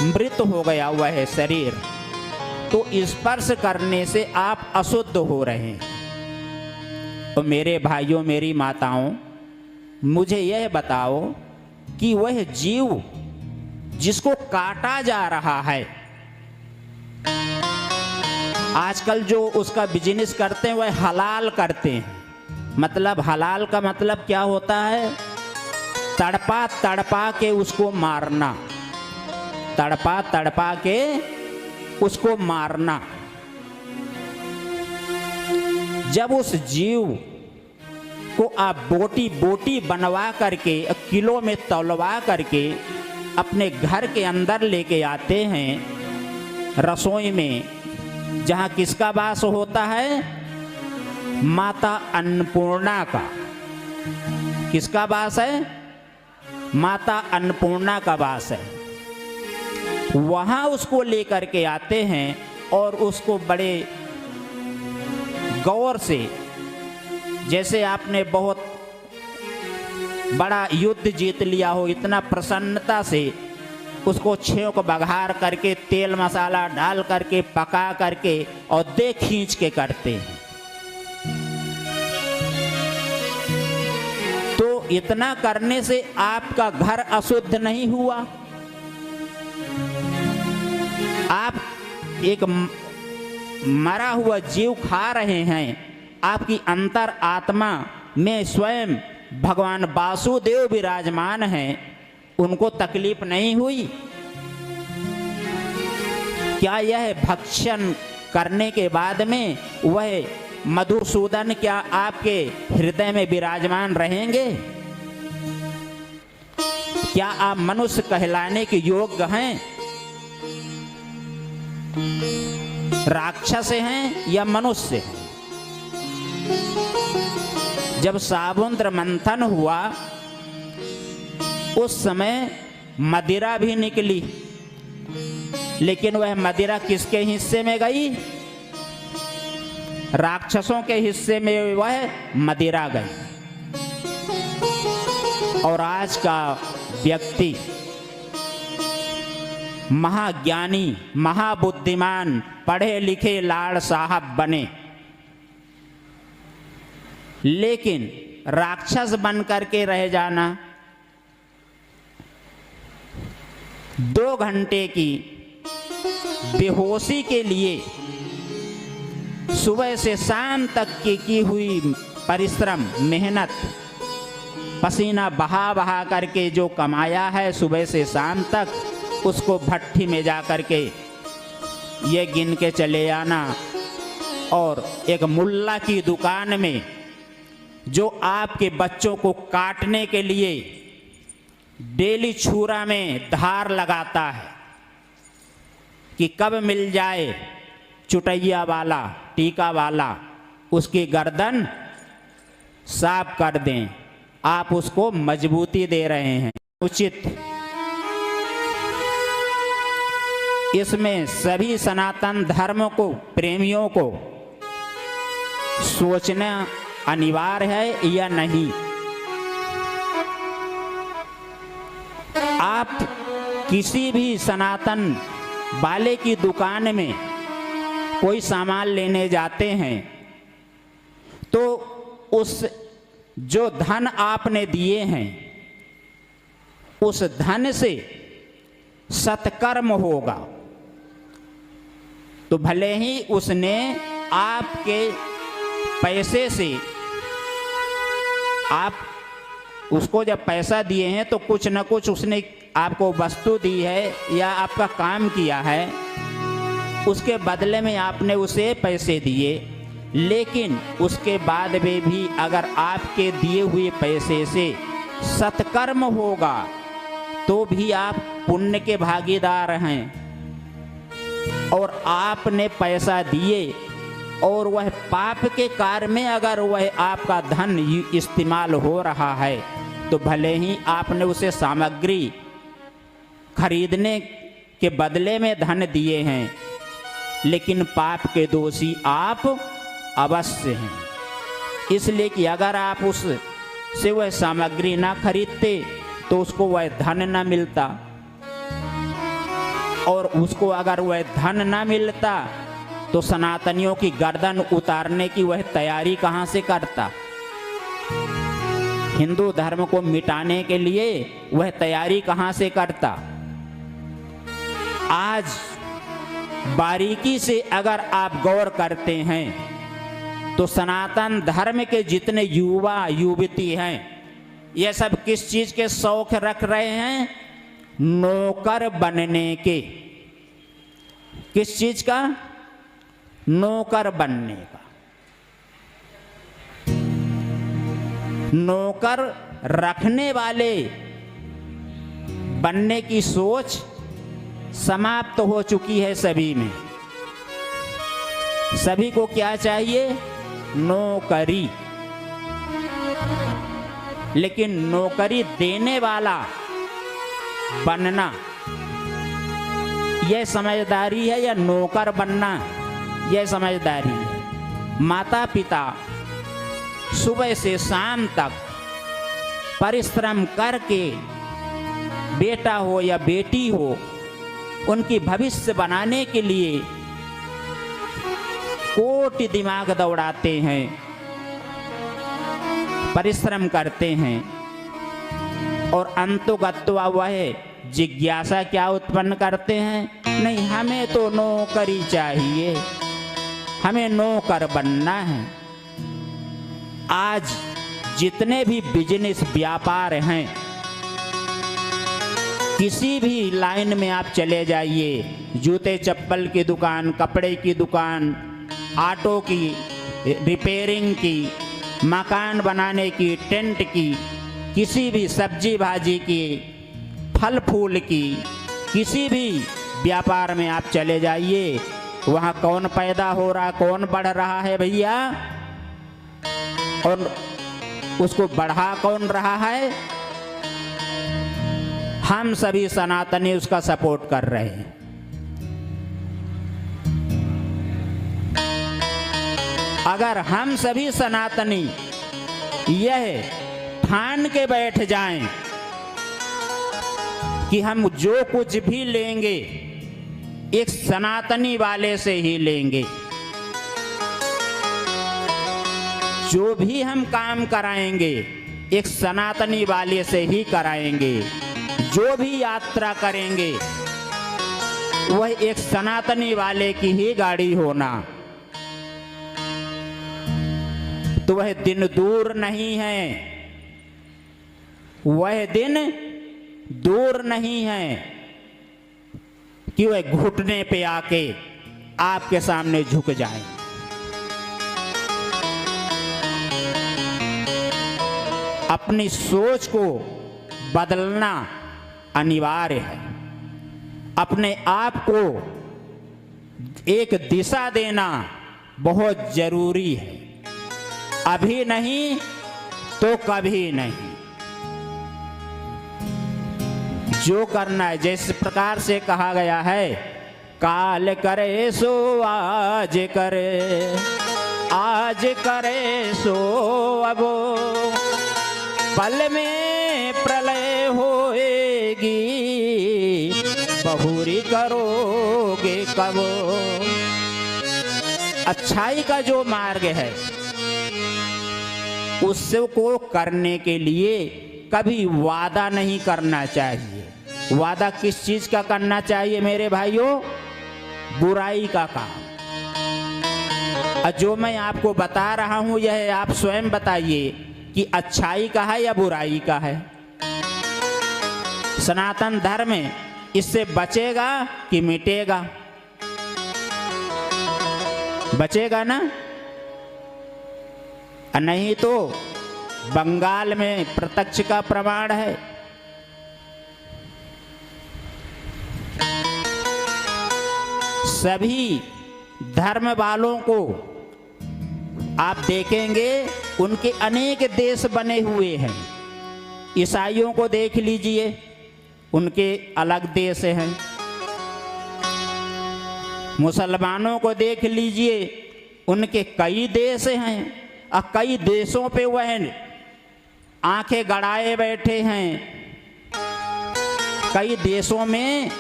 मृत हो गया वह शरीर, तो स्पर्श करने से आप अशुद्ध हो रहे हैं। तो मेरे भाइयों, मेरी माताओं, मुझे यह बताओ कि वह जीव जिसको काटा जा रहा है, आजकल जो उसका बिजनेस करते हैं वह हलाल करते हैं। मतलब हलाल का मतलब क्या होता है? तड़पा तड़पा के उसको मारना, तड़पा तड़पा के उसको मारना। जब उस जीव को आप बोटी बोटी बनवा करके, किलो में तौलवा करके अपने घर के अंदर लेके आते हैं, रसोई में, जहाँ किसका वास होता है? माता अन्नपूर्णा का। किसका वास है? माता अन्नपूर्णा का वास है। वहाँ उसको लेकर के आते हैं और उसको बड़े गौर से, जैसे आपने बहुत बड़ा युद्ध जीत लिया हो, इतना प्रसन्नता से उसको छेंक बघार करके तेल मसाला डाल करके पका करके और दे खींच के करते हैं। तो इतना करने से आपका घर अशुद्ध नहीं हुआ? आप एक मरा हुआ जीव खा रहे हैं, आपकी अंतर आत्मा में स्वयं भगवान वासुदेव विराजमान हैं, उनको तकलीफ नहीं हुई? क्या यह भक्षण करने के बाद में वह मधुसूदन क्या आपके हृदय में विराजमान रहेंगे? क्या आप मनुष्य कहलाने के योग्य हैं? राक्षस हैं या मनुष्य हैं? जब समुद्र मंथन हुआ उस समय मदिरा भी निकली, लेकिन वह मदिरा किसके हिस्से में गई? राक्षसों के हिस्से में वह मदिरा गई। और आज का व्यक्ति महाज्ञानी, महाबुद्धिमान, पढ़े लिखे लाड़ साहब बने, लेकिन राक्षस बन करके रह जाना, 2 घंटे की बेहोशी के लिए सुबह से शाम तक की हुई परिश्रम, मेहनत, पसीना बहा बहा करके जो कमाया है सुबह से शाम तक, उसको भट्ठी में जा करके ये गिन के चले आना। और एक मुल्ला की दुकान में जो आपके बच्चों को काटने के लिए डेली छुरा में धार लगाता है कि कब मिल जाए चुटैया वाला, टीका वाला, उसकी गर्दन साफ कर दें, आप उसको मजबूती दे रहे हैं। उचित इसमें सभी सनातन धर्म को प्रेमियों को सोचना अनिवार्य है या नहीं? आप किसी भी सनातन वाले की दुकान में कोई सामान लेने जाते हैं तो उस जो धन आपने दिए हैं उस धन से सत्कर्म होगा। तो भले ही उसने आपके पैसे से, आप उसको जब पैसा दिए हैं तो कुछ न कुछ उसने आपको वस्तु दी है या आपका काम किया है, उसके बदले में आपने उसे पैसे दिए, लेकिन उसके बाद में भी अगर आपके दिए हुए पैसे से सत्कर्म होगा तो भी आप पुण्य के भागीदार हैं। और आपने पैसा दिए और वह पाप के कार्य में अगर वह आपका धन इस्तेमाल हो रहा है तो भले ही आपने उसे सामग्री खरीदने के बदले में धन दिए हैं, लेकिन पाप के दोषी आप अवश्य हैं। इसलिए कि अगर आप उससे वह सामग्री ना खरीदते तो उसको वह धन ना मिलता। और उसको अगर वह धन न मिलता तो सनातनियों की गर्दन उतारने की वह तैयारी कहां से करता? हिंदू धर्म को मिटाने के लिए वह तैयारी कहां से करता? आज बारीकी से अगर आप गौर करते हैं तो सनातन धर्म के जितने युवा युवती हैं ये सब किस चीज के शौक रख रहे हैं? नौकर बनने के। किस चीज का? नौकर बनने का। नौकर रखने वाले बनने की सोच समाप्त हो चुकी है सभी में। सभी को क्या चाहिए? नौकरी। लेकिन नौकरी देने वाला बनना यह समझदारी है या नौकर बनना यह समझदारी है? माता पिता सुबह से शाम तक परिश्रम करके बेटा हो या बेटी हो उनकी भविष्य बनाने के लिए कोटि दिमाग दौड़ाते हैं, परिश्रम करते हैं और अंतोगत्वा वह जिज्ञासा क्या उत्पन्न करते हैं? नहीं, हमें तो नौकरी चाहिए, हमें नौकर बनना है। आज जितने भी बिजनेस व्यापार हैं, किसी भी लाइन में आप चले जाइए, जूते चप्पल की दुकान, कपड़े की दुकान, ऑटो की रिपेयरिंग की, मकान बनाने की, टेंट की, किसी भी सब्जी भाजी की, फल फूल की, किसी भी व्यापार में आप चले जाइए, वहाँ कौन पैदा हो रहा, कौन बढ़ रहा है भैया? और उसको बढ़ा कौन रहा है? हम सभी सनातनी उसका सपोर्ट कर रहे हैं। अगर हम सभी सनातनी यह ठान के बैठ जाएं कि हम जो कुछ भी लेंगे एक सनातनी वाले से ही लेंगे, जो भी हम काम कराएंगे एक सनातनी वाले से ही कराएंगे, जो भी यात्रा करेंगे वह एक सनातनी वाले की ही गाड़ी होना, तो वह दिन दूर नहीं है, वह दिन दूर नहीं है कि वह घुटने पे आके आपके सामने झुक जाए। अपनी सोच को बदलना अनिवार्य है, अपने आप को एक दिशा देना बहुत जरूरी है। अभी नहीं तो कभी नहीं। जो करना है, जिस प्रकार से कहा गया है, काल करे सो आज करे, आज करे सो अब, पल में प्रलय होएगी, बहुरी करोगे कब। अच्छाई का जो मार्ग है उससे को करने के लिए कभी वादा नहीं करना चाहिए। वादा किस चीज का करना चाहिए मेरे भाइयों? बुराई का काम। जो मैं आपको बता रहा हूं यह आप स्वयं बताइए कि अच्छाई का है या बुराई का है। सनातन धर्म इससे बचेगा कि मिटेगा? बचेगा ना? नहीं तो बंगाल में प्रत्यक्ष का प्रमाण है। सभी धर्म वालों को आप देखेंगे उनके अनेक देश बने हुए हैं। ईसाइयों को देख लीजिए, उनके अलग देश हैं। मुसलमानों को देख लीजिए, उनके कई देश हैं और कई देशों पे वह आंखें गड़ाए बैठे हैं। कई देशों में